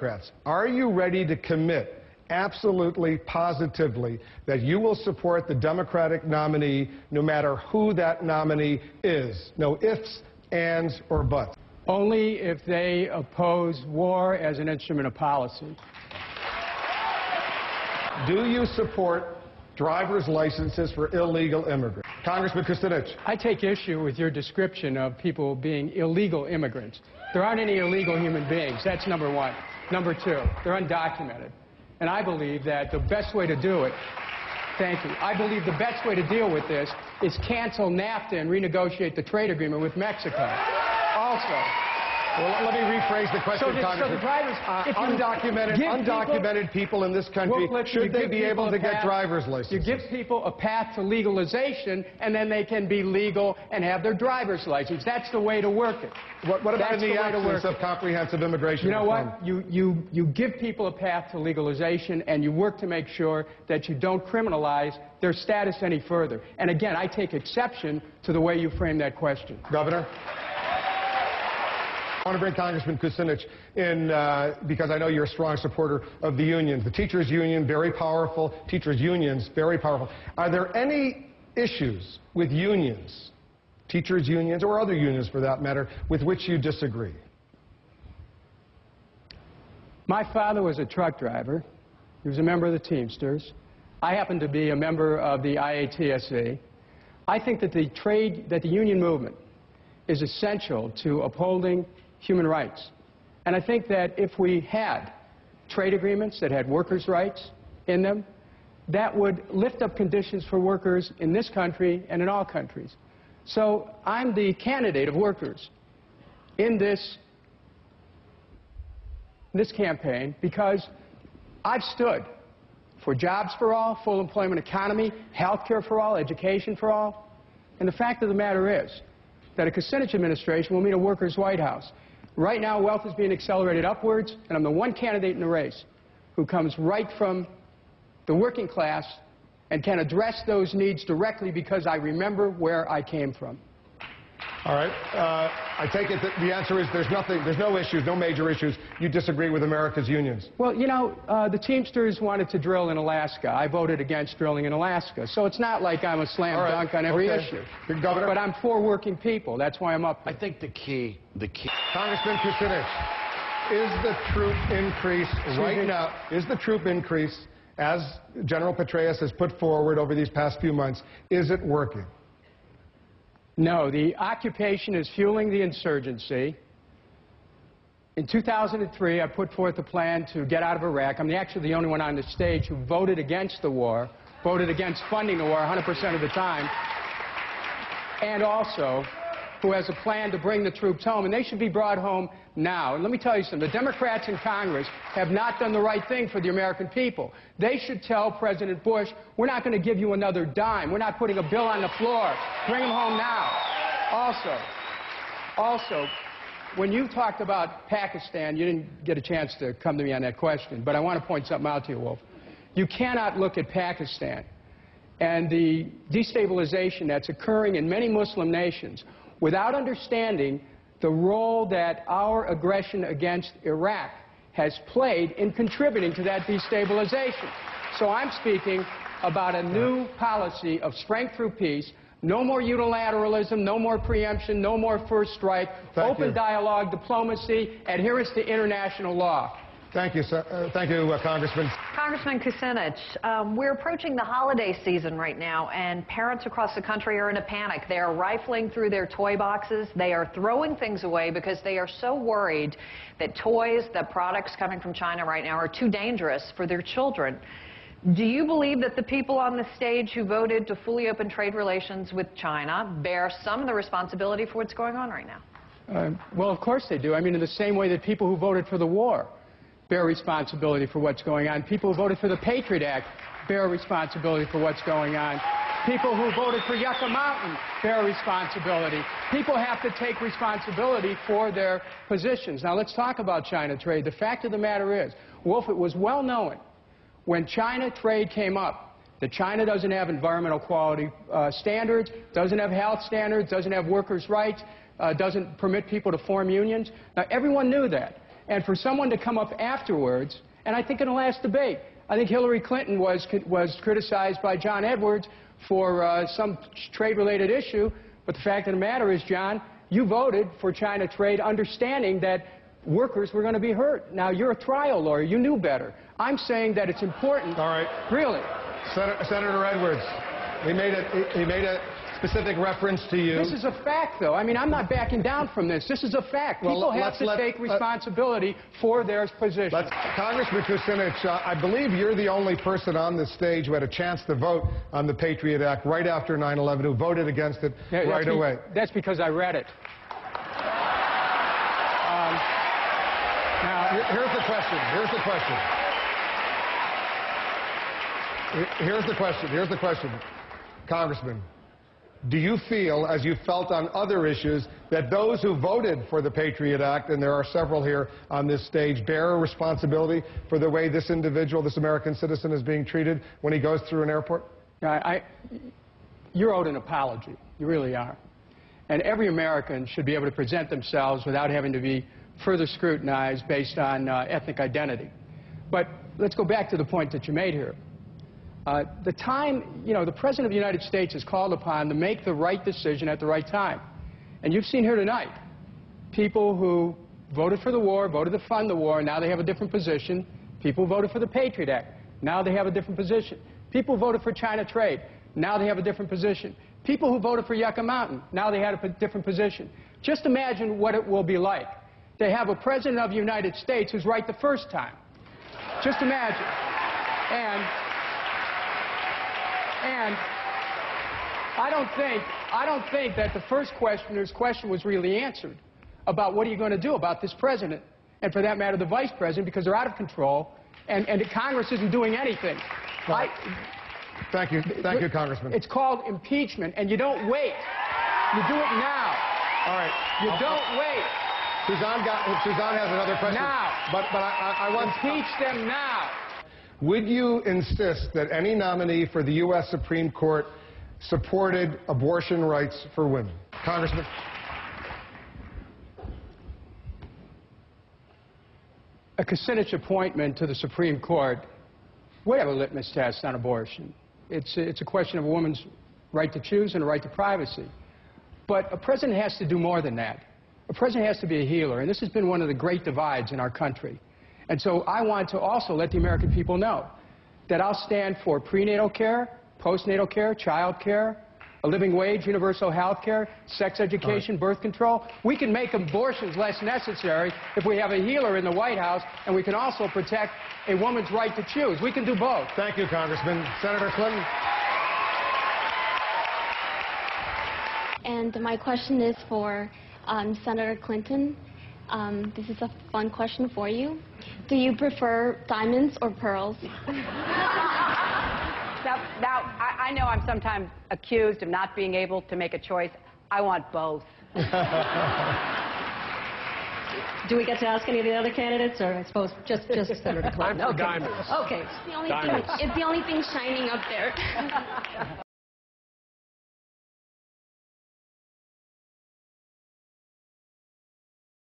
Democrats, are you ready to commit absolutely, positively, that you will support the Democratic nominee no matter who that nominee is? No ifs, ands, or buts. Only if they oppose war as an instrument of policy. Do you support driver's licenses for illegal immigrants? Congressman Kucinich. I take issue with your description of people being illegal immigrants. There aren't any illegal human beings. That's number one. Number two, they're undocumented. And I believe that the best way to do it, thank you, I believe the best way to deal with this is cancel NAFTA and renegotiate the trade agreement with Mexico. Also, well, let me rephrase the question, Congressman. Undocumented people in this country, should they be able to get driver's licenses? You give people a path to legalization, and then they can be legal and have their driver's license. That's the way to work it. What about in the absence of comprehensive immigration reform? You know what? You give people a path to legalization, and you work to make sure that you don't criminalize their status any further. And again, I take exception to the way you frame that question. Governor? I want to bring Congressman Kucinich in because I know you're a strong supporter of the unions. The teachers' union, very powerful. Teachers' unions, very powerful. Are there any issues with unions, teachers' unions, or other unions for that matter, with which you disagree? My father was a truck driver. He was a member of the Teamsters. I happen to be a member of the IATSE. I think that the union movement is essential to upholding human rights. And I think that if we had trade agreements that had workers' rights in them, that would lift up conditions for workers in this country and in all countries. So I'm the candidate of workers in this campaign because I've stood for jobs for all, full employment economy, health care for all, education for all. And the fact of the matter is that a Kucinich administration will mean a workers' White House. Right now, wealth is being accelerated upwards, and I'm the one candidate in the race who comes right from the working class and can address those needs directly because I remember where I came from. All right. I take it that the answer is there's no issues, no major issues. You disagree with America's unions. Well, you know, the Teamsters wanted to drill in Alaska. I voted against drilling in Alaska. So it's not like I'm a slam dunk on every issue. Governor? But I'm for working people. That's why I'm up there. I think the key... Congressman Kucinich, is the troop increase right now, is the troop increase, as General Petraeus has put forward over these past few months, is it working? No, the occupation is fueling the insurgency. In 2003, I put forth a plan to get out of Iraq. I'm actually the only one on the stage who voted against the war, voted against funding the war 100% of the time, and also who has a plan to bring the troops home, and they should be brought home now. And let me tell you something, the Democrats in Congress have not done the right thing for the American people. They should tell President Bush, we're not going to give you another dime. We're not putting a bill on the floor. Bring them home now. Also, when you talked about Pakistan, you didn't get a chance to come to me on that question, but I want to point something out to you, Wolf. You cannot look at Pakistan and the destabilization that's occurring in many Muslim nations without understanding the role that our aggression against Iraq has played in contributing to that destabilization. So I'm speaking about a new policy of strength through peace, no more unilateralism, no more preemption, no more first strike, open dialogue, diplomacy, adherence to international law. Thank you, sir. Thank you, Congressman. Congressman Kucinich, we're approaching the holiday season right now, and parents across the country are in a panic. They are rifling through their toy boxes. They are throwing things away because they are so worried that toys, the products coming from China right now, are too dangerous for their children. Do you believe that the people on the stage who voted to fully open trade relations with China bear some of the responsibility for what's going on right now? Well, of course they do. I mean, in the same way that people who voted for the war bear responsibility for what's going on. People who voted for the Patriot Act bear responsibility for what's going on. People who voted for Yucca Mountain bear responsibility. People have to take responsibility for their positions. Now, let's talk about China trade. The fact of the matter is, Wolf, it was well known when China trade came up that China doesn't have environmental quality standards, doesn't have health standards, doesn't have workers' rights, doesn't permit people to form unions. Now, everyone knew that. And for someone to come up afterwards, and I think in the last debate, I think Hillary Clinton was criticized by John Edwards for some trade-related issue, but the fact of the matter is, John, you voted for China trade understanding that workers were going to be hurt. Now, you're a trial lawyer. You knew better. I'm saying that it's important. All right. Really. Senator Edwards, he made a specific reference to you. This is a fact, though. I mean, I'm not backing down from this. This is a fact. People have to take responsibility for their position. Congressman Kucinich, I believe you're the only person on this stage who had a chance to vote on the Patriot Act right after 9/11, who voted against it right away. That's because I read it. Now, here's the question. Here's the question. Congressman, do you feel, as you felt on other issues, that those who voted for the Patriot Act, and there are several here on this stage, bear a responsibility for the way this individual, this American citizen, is being treated when he goes through an airport? You're owed an apology. You really are. And every American should be able to present themselves without having to be further scrutinized based on ethnic identity. But let's go back to the point that you made here. The President of the United States is called upon to make the right decision at the right time. And you've seen here tonight people who voted for the war, voted to fund the war, now they have a different position. People who voted for the Patriot Act, now they have a different position. People who voted for China trade, now they have a different position. People who voted for Yucca Mountain, now they had a different position. Just imagine what it will be like to have a President of the United States who's right the first time. Just imagine. And I don't think that the first questioner's question was really answered about what are you going to do about this president, and for that matter, the vice president, because they're out of control, and Congress isn't doing anything. Right. Thank you, Congressman. It's called impeachment, and you don't wait. You do it now. All right. You don't wait. Suzanne has another question. Now. But I want impeach them now. Would you insist that any nominee for the U.S. Supreme Court supported abortion rights for women? Congressman? A Kucinich appointment to the Supreme Court would have a litmus test on abortion. It's a question of a woman's right to choose and a right to privacy. But a president has to do more than that. A president has to be a healer, and this has been one of the great divides in our country. And so I want to also let the American people know that I'll stand for prenatal care, postnatal care, child care, a living wage, universal health care, sex education, birth control. We can make abortions less necessary if we have a healer in the White House, and we can also protect a woman's right to choose. We can do both. Thank you, Congressman. Senator Clinton? And my question is for Senator Clinton. This is a fun question for you. Do you prefer diamonds or pearls? Now, I know I'm sometimes accused of not being able to make a choice. I want both. Do we get to ask any of the other candidates, or I suppose just Senator Clinton? I'm for diamonds. Okay. It's the only thing shining up there.